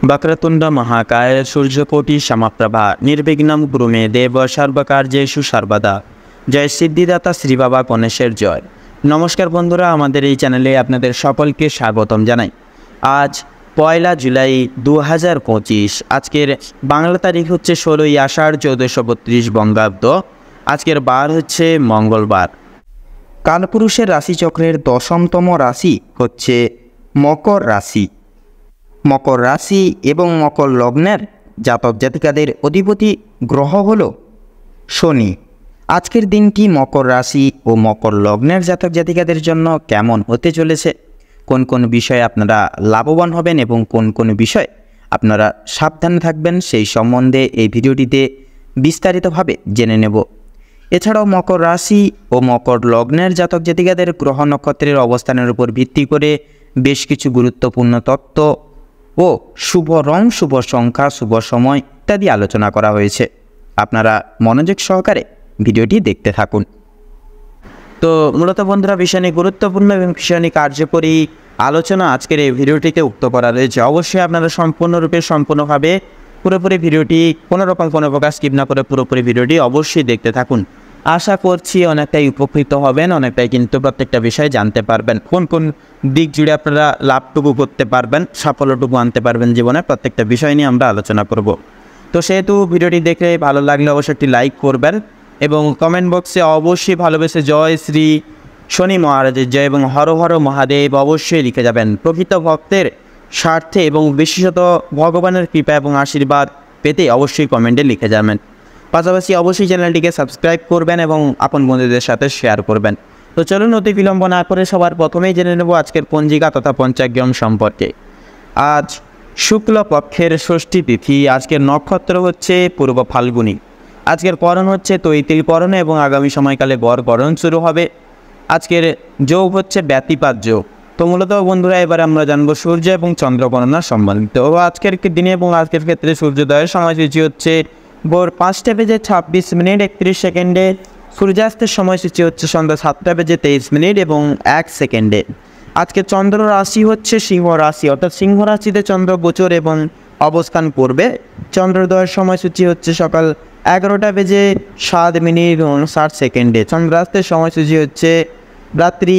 वक्रतुंड महाकाय सूर्यकोटि समप्रभा निर्विघ्नं कुरु मे देव सर्वकार्येषु सर्वदा। जय सिद्धिदाता श्री बाबा गणेशेर जय। नमस्कार बंधुरा, आमादेर এই চ্যানেলে আপনাদের সকলকে স্বাগতম জানাই। আজ পয়লা জুলাই 2025। আজকের বাংলা তারিখ হচ্ছে 16ই আষাঢ় 1432 বঙ্গাব্দ। আজকের বার হচ্ছে মঙ্গলবার। কালপুরুষের রাশিচক্রের 10তম রাশি হচ্ছে মকর রাশি। মকর রাশি এবং মকর লগ্নের জাতক জাতিকাদের অধিপতি গ্রহ হল শনি। আজকের দিনটি মকর রাশি ও মকর লগ্নের জাতক জাতিকাদের জন্য কেমন হতে চলেছে, কোন কোন বিষয়ে আপনারা লাভবান হবেন এবং কোন কোন বিষয়ে আপনারা সাবধানে থাকবেন, সেই সম্বন্ধে এই ভিডিওটিতে বিস্তারিতভাবে জেনে নেব। এছাড়াও মকর রাশি ও মকর লগ্নের জাতক জাতিকাদের গ্রহ নক্ষত্রের অবস্থানের উপর ভিত্তি করে বেশ কিছু গুরুত্বপূর্ণ তত্ত্ব ও শুভ রং, শুভ সংখ্যা, শুভ সময় ইত্যাদি আলোচনা করা হয়েছে। আপনারা মনোযোগ সহকারে ভিডিওটি দেখতে থাকুন। তো মূলত বন্ধুরা, ভীষণই গুরুত্বপূর্ণ এবং ভীষণই কার্যকরী আলোচনা আজকের এই ভিডিওটিতে উক্ত করা রয়েছে। অবশ্যই আপনারা সম্পূর্ণভাবে পুরোপুরি ভিডিওটি কোনো প্রকার স্কিপ না করে পুরোপুরি ভিডিওটি অবশ্যই দেখতে থাকুন। আশা করছি অনেকটাই উপকৃত হবেন, অনেকটাই কিন্তু প্রত্যেকটা বিষয়ে জানতে পারবেন, কোন কোন দিক জুড়ে আপনারা লাভটুকু করতে পারবেন, সাফল্যটুকু আনতে পারবেন জীবনে, প্রত্যেকটা বিষয় নিয়ে আমরা আলোচনা করব। তো সেহেতু ভিডিওটি দেখে ভালো লাগলে অবশ্যই একটি লাইক করবেন এবং কমেন্ট বক্সে অবশ্যই ভালোবেসে জয় শ্রী শনি মহারাজের জয় এবং হর হর মহাদেব অবশ্যই লিখে যাবেন। প্রকৃত ভক্তের স্বার্থে এবং বিশেষত ভগবানের কৃপা এবং আশীর্বাদ পেতে অবশ্যই কমেন্টে লিখে যাবেন। পাশাপাশি অবশ্যই চ্যানেলটিকে সাবস্ক্রাইব করবেন এবং আপন বন্ধুদের সাথে শেয়ার করবেন। তো চলুন অতি বিলম্ব না করে সবার প্রথমেই জেনে নেব আজকের পঞ্জিকা তথা পঞ্চাগ্রাম সম্পর্কে। আজ শুক্লপক্ষের ষষ্ঠী তিথি। আজকের নক্ষত্র হচ্ছে পূর্ব ফাল্গুনী। আজকের করণ হচ্ছে তৈতিল করণ এবং আগামী সময়কালে গড় করণ শুরু হবে। আজকের যোগ হচ্ছে ব্যতিপাত যোগ। তো মূলত বন্ধুরা, এবার আমরা জানবো সূর্য এবং চন্দ্র গণনা সম্বন্ধিত। আজকের দিনে এবং আজকের ক্ষেত্রে সূর্যোদয়ের সময়সূচি হচ্ছে ভোর 5:26:31 সূর্যাস্তের সময়সূচি হচ্ছে সন্ধ্যা 7:23 এবং 1 সেকেন্ডে। আজকে চন্দ্র রাশি হচ্ছে সিংহ রাশি, অর্থাৎ সিংহ রাশিতে চন্দ্র গোচর এবং অবস্থান করবে। চন্দ্রোদয়ের সময়সূচি হচ্ছে সকাল 11:07:59। চন্দ্রাস্তের সময়সূচি হচ্ছে রাত্রি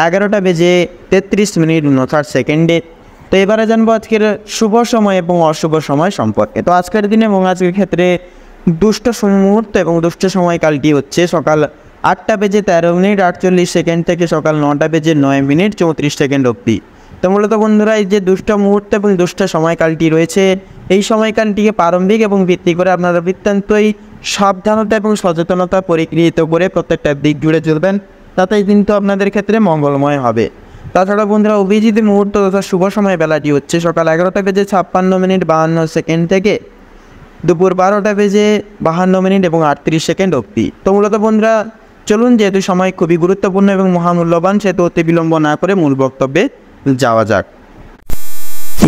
11:33:59। তো এবারে জানবো আজকের শুভ সময় এবং অশুভ সময় সম্পর্কে। তো আজকের দিনে এবং আজকের ক্ষেত্রে দুষ্ট মুহূর্ত এবং দুষ্ট সময়কালটি হচ্ছে সকাল 8:13:48 থেকে সকাল 9:09:34 অবধি। তো মূলত বন্ধুরা, এই যে দুষ্ট মুহূর্ত এবং দুষ্ট সময়কালটি রয়েছে, এই সময়কালটিকে প্রারম্ভিক এবং ভিত্তি করে আপনারা বৃত্তান্তই সাবধানতা এবং সচেতনতা পরিগৃহীত করে প্রত্যেকটা দিক জুড়ে চলবেন, তাতেই কিন্তু আপনাদের ক্ষেত্রে মঙ্গলময় হবে। তাছাড়া বন্ধুরা, অভিজিৎ মুহূর্ত তথা শুভ সময় বেলাটি হচ্ছে সকাল 11:56:52 থেকে দুপুর 12:52 এবং 38 অবধি। তো মূলত বন্ধুরা, চলুন, যেহেতু সময় খুবই গুরুত্বপূর্ণ এবং মহামূল্যবান, সেহেতু অতি বিলম্ব না করে মূল বক্তব্যে যাওয়া যাক।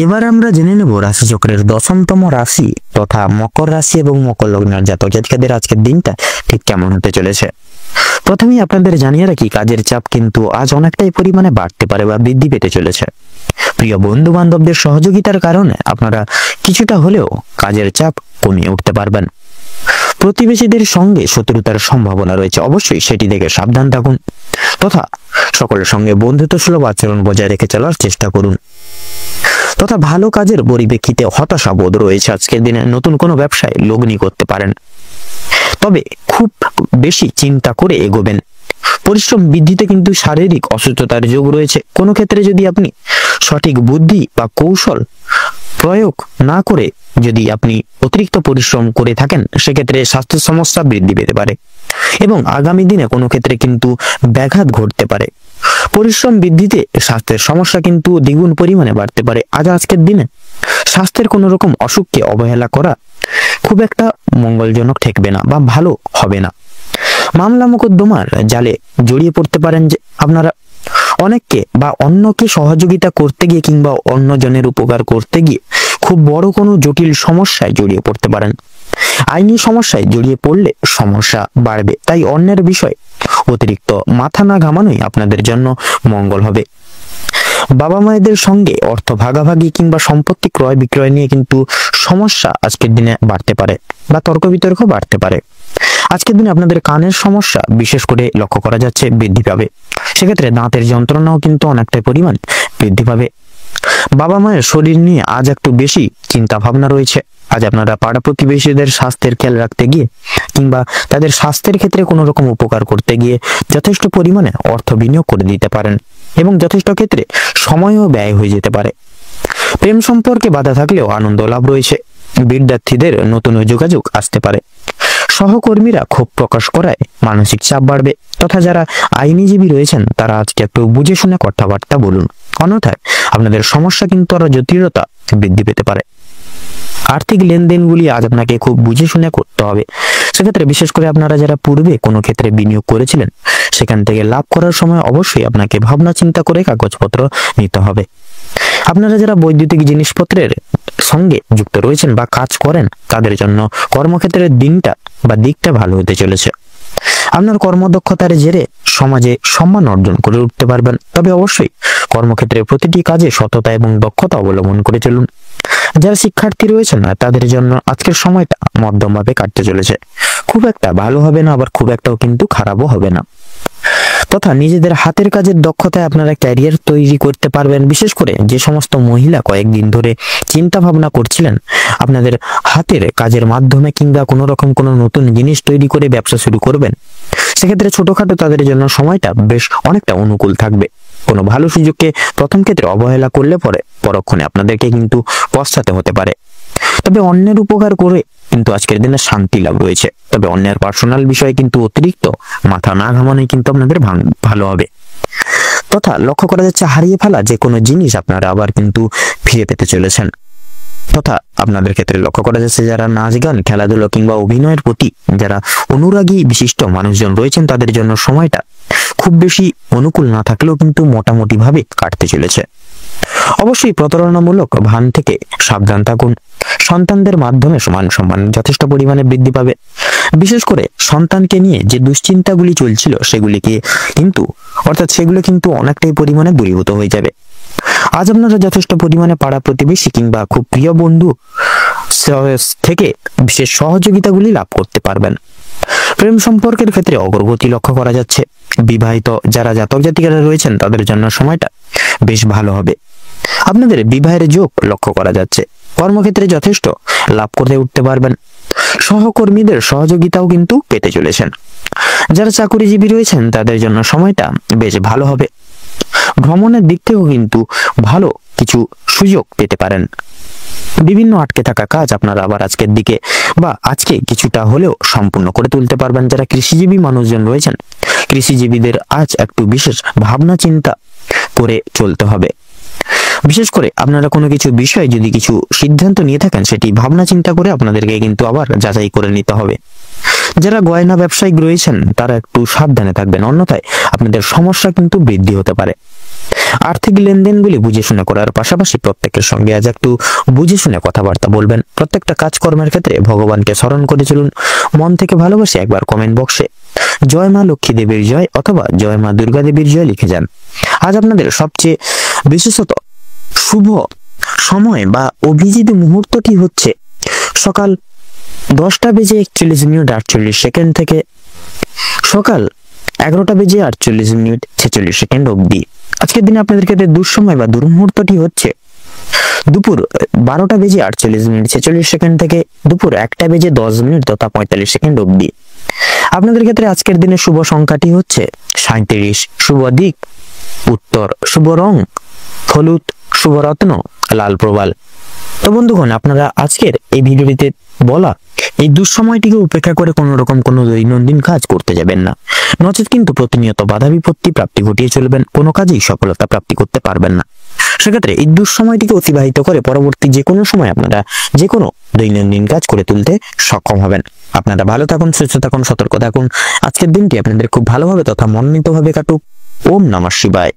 এবার আমরা জেনে নেব রাশিচক্রের 10তম রাশি তথা মকর রাশি এবং মকর লগ্নের জাতক জাতিকাদের আজকের দিনটা ঠিক কেমন হতে চলেছে। প্রথমেই আপনাদের জানিয়ে রাখি, কাজের চাপ কিন্তু আজ অনেকটাই পরিমাণে বাড়তে পারে বা বৃদ্ধি পেতে চলেছে। প্রিয় বন্ধু বান্ধবদের সহযোগিতার কারণে আপনারা কিছুটা হলেও কাজের চাপ কমিয়ে উঠতে পারবেন। প্রতিবেশীদের সঙ্গে শত্রুতার সম্ভাবনা রয়েছে, অবশ্যই সেটি থেকে সাবধান থাকুন তথা সকলের সঙ্গে বন্ধুত্ব সুলভ আচরণ বজায় রেখে চলার চেষ্টা করুন। তথা ভালো কাজের পরিপ্রেক্ষিতে হতাশা বোধ রয়েছে। আজকের দিনে নতুন কোনো ব্যবসায় লগ্নি করতে পারেন, তবে খুব বেশি চিন্তা করে এগোবেন। পরিশ্রম বৃদ্ধিতে কিন্তু শারীরিক অসুস্থতার যোগ রয়েছে। কোনো ক্ষেত্রে যদি আপনি সঠিক বুদ্ধি বা কৌশল প্রয়োগ না করে যদি আপনি অতিরিক্ত পরিশ্রম করে থাকেন, সেক্ষেত্রে স্বাস্থ্য সমস্যা বৃদ্ধি পেতে পারে এবং আগামী দিনে কোনো ক্ষেত্রে কিন্তু ব্যাঘাত ঘটতে পারে। পরিশ্রম বৃদ্ধিতে স্বাস্থ্যের সমস্যা কিন্তু দ্বিগুণ পরিমাণে বাড়তে পারে। আজকের দিনে স্বাস্থ্যের কোনো রকম অসুখকে অবহেলা করা খুব একটা মঙ্গলজনক ঠেকবে না বা ভালো হবে না। মামলা মোকদ্দমার জালে জড়িয়ে পড়তে পারেন যে আপনারা। অনেককে বা অন্যকে সহযোগিতা করতে গিয়ে কিংবা অন্যজনের উপকার করতে গিয়ে খুব বড় কোনো জটিল সমস্যায় জড়িয়ে পড়তে পারেন। আইনি সমস্যায় জড়িয়ে পড়লে সমস্যা বাড়বে, তাই অন্যের বিষয় অতিরিক্ত মাথা না ঘামানোই আপনাদের জন্য মঙ্গল হবে। বাবা মায়েদের সঙ্গে অর্থ ভাগাভাগি কিংবা সম্পত্তি ক্রয় বিক্রয় নিয়ে কিন্তু সমস্যা আজকের দিনে বাড়তে পারে বা তর্ক বিতর্ক বাড়তে পারে। আজকের দিনে আপনাদের কানের সমস্যা বিশেষ করে লক্ষ্য করা যাচ্ছে বৃদ্ধি পাবে। সেক্ষেত্রে দাঁতের যন্ত্রণাও কিন্তু অনেকটাই পরিমাণ বৃদ্ধি পাবে। বাবা মায়ের শরীর নিয়ে আজ একটু বেশি চিন্তা ভাবনা রয়েছে। আজ আপনারা পাড়া প্রতিবেশীদের স্বাস্থ্যের খেয়াল রাখতে গিয়ে কিংবা তাদের স্বাস্থ্যের ক্ষেত্রে কোনো রকম উপকার করতে গিয়ে যথেষ্ট পরিমাণে অর্থ বিনিয়োগ করে দিতে পারেন এবং যথেষ্ট ক্ষেত্রে সময়ও ব্যয় হয়ে যেতে পারে। প্রেম সম্পর্কে বাধা থাকলেও আনন্দ লাভ রয়েছে। বিদ্যার্থীদের নতুন যোগাযোগ আসতে পারে। সহকর্মীরা ক্ষোভ প্রকাশ করায় মানসিক চাপ বাড়বে, তথা যারা আইনজীবী রয়েছেন তারা আজকে একটু বুঝে শুনে কথাবার্তা বলুন, অন্যথায় আপনাদের সমস্যা কিন্তু আরো জটিলতা বৃদ্ধি পেতে পারে। আর্থিক লেনদেনগুলি আজ আপনাকে খুব বুঝে শুনে করতে হবে। সেক্ষেত্রে বিশেষ করে আপনারা যারা পূর্বে কোনো ক্ষেত্রে বিনিয়োগ করেছিলেন সেখান থেকে লাভ করার সময় অবশ্যই আপনাকে ভাবনা চিন্তা করে কাগজপত্র নিতে হবে। আপনারা যারা বৈদ্যুতিক জিনিসপত্রের সঙ্গে যুক্ত রয়েছেন বা কাজ করেন তাদের জন্য কর্মক্ষেত্রের দিকটা ভালো হতে চলেছে। আপনার কর্মদক্ষতার জেরে সমাজে সম্মান অর্জন করে উঠতে পারবেন, তবে অবশ্যই কর্মক্ষেত্রে প্রতিটি কাজে সততা এবং দক্ষতা অবলম্বন করে চলুন। যারা শিক্ষার্থী রয়েছেন তাদের জন্য আজকের সময়টা মধ্যমভাবে কাটতে চলেছে। খুব একটা ভালো হবে না, আবার খুব একটাও কিন্তু খারাপও হবে না। তথা নিজেদের হাতের কাজের দক্ষতায় আপনারা ক্যারিয়ার তৈরি করতে পারবেন। বিশেষ করে যে সমস্ত মহিলা কয়েকদিন ধরে চিন্তা ভাবনা করছিলেন আপনাদের হাতের কাজের মাধ্যমে কিংবা কোনো রকম কোনো নতুন জিনিস তৈরি করে ব্যবসা শুরু করবেন, সেক্ষেত্রে ছোটখাটো তাদের জন্য সময়টা বেশ অনেকটা অনুকূল থাকবে। কোনো ভালো সুযোগকে প্রথম ক্ষেত্রে অবহেলা করলে পরে পরক্ষণে আপনাদেরকে কিন্তু পশ্চাতে হতে পারে। তবে অন্যের উপকার করে কিন্তু আজকের দিনে শান্তি লাভ রয়েছে। তবে অন্যের পার্সোনাল বিষয়ে কিন্তু অতিরিক্ত মাথা না ঘামানোই কিন্তু আপনাদের ভালো হবে। তথা লক্ষ্য করা যাচ্ছে হারিয়ে ফেলা যে কোনো জিনিস আপনারা আবার কিন্তু ফিরে পেতে চলেছেন। তথা আপনাদের ক্ষেত্রে লক্ষ্য করা যাচ্ছে যারা নাচ গান খেলাধুলো কিংবা অভিনয়ের প্রতি যারা অনুরাগী বিশিষ্ট মানুষজন রয়েছেন তাদের জন্য সময়টা খুব বেশি অনুকূল না থাকলেও কিন্তু মোটামুটি ভাবে কাটতে চলেছে। অবশ্যই প্রতারণামূলক ভান থেকে সাবধান থাকুন। সন্তানদের মাধ্যমে মান সম্মান যথেষ্ট পরিমাণে বৃদ্ধি পাবে। বিশেষ করে সন্তানকে নিয়ে যে দুশ্চিন্তাগুলি চলছিল সেগুলো কিন্তু অনেকটাই পরিমাণে দূরীভূত হয়ে যাবে। আজ আপনারা যথেষ্ট পরিমাণে পাড়া প্রতিবেশী কিংবা খুব প্রিয় বন্ধু থেকে বিশেষ সহযোগিতাগুলি লাভ করতে পারবেন। প্রেম সম্পর্কের ক্ষেত্রে অগ্রগতি লক্ষ্য করা যাচ্ছে। বিবাহিত যারা জাতক জাতিকারা রয়েছেন তাদের জন্য সময়টা বেশ ভালো হবে। আপনাদের বিবাহের যোগ লক্ষ্য করা যাচ্ছে। কর্মক্ষেত্রে যথেষ্ট লাভ করে উঠতে পারবেন। সহকর্মীদের সহযোগিতাও কিন্তু পেতে চলেছেন। যারা চাকরিজীবী রয়েছেন তাদের জন্য সময়টা বেশ ভালো হবে। ভ্রমণের দিক থেকেও কিন্তু ভালো কিছু সুযোগ পেতে পারেন। বিভিন্ন আটকে থাকা কাজ আপনারা আবার আজকের দিকে বা আজকে কিছুটা হলেও সম্পূর্ণ করে তুলতে পারবেন। যারা কৃষিজীবী মানুষজন রয়েছেন কৃষিজীবীদের আজ একটু বিশেষ ভাবনা চিন্তা করে চলতে হবে। বিশেষ করে আপনারা কোনো কিছু বিষয়ে যদি কিছু সিদ্ধান্ত নিয়ে থাকেন সেটি ভাবনা চিন্তা করে আপনাদেরকে কিন্তু আবার যাচাই করে নিতে হবে। যারা গয়না ব্যবসায়িক রয়েছেন তারা একটু সাবধানে থাকবেন, অন্যথায় আপনাদের সমস্যা কিন্তু বৃদ্ধি হতে পারে। আর্থিক লেনদেনগুলি বুঝে শুনে করার পাশাপাশি প্রত্যেকের সঙ্গে আজ একটু বুঝে শুনে কথাবার্তা বলবেন। প্রত্যেকটা কাজকর্মের ক্ষেত্রে ভগবানকে স্মরণ করে চলুন। মন থেকে ভালোবাসে একবার কমেন্ট বক্সে জয় মা লক্ষ্মী দেবীর জয় অথবা জয় মা দুর্গা দেবীর জয় লিখে যান। আজ আপনাদের সবচেয়ে বিশেষত শুভ সময় বা অভিজিৎ মুহূর্তটি হচ্ছে সকাল 10:41 থেকে সকাল 11:48 অবধি। আজকের দিনে আপনাদের ক্ষেত্রে দুঃসময় বা দুর্মুহূর্তটি হচ্ছে দুপুর 12:48 থেকে দুপুর 1:10 তথা 45 অবধি। আপনাদের ক্ষেত্রে আজকের দিনে শুভ সংখ্যাটি হচ্ছে 37, শুভ দিক উত্তর, শুভ রং হলুদ, শুভ রত্ন লাল প্রবাল। তো বন্ধুগণ, আপনারা আজকের এই ভিডিওটিতে বলা এই দুঃসময়টিকে উপেক্ষা করে কোনো রকম কোনো দৈনন্দিন কাজ করতে যাবেন না, নচেত কিন্তু প্রতিনিয়ত বাধা বিপত্তি প্রাপ্তি ঘটিয়ে চলবেন, কোনো কাজেই সফলতা প্রাপ্তি করতে পারবেন না। সেক্ষেত্রে এই দুঃসময়টিকে অতিবাহিত করে পরবর্তী যে কোনো সময় আপনারা যে কোনো দৈনন্দিন কাজ করে তুলতে সক্ষম হবেন। আপনারা ভালো থাকুন, সুস্থ থাকুন, সতর্ক থাকুন। আজকের দিনটি আপনাদের খুব ভালোভাবে তথা মনোনীতভাবে কাটুক। ওম নমঃ শিবায়।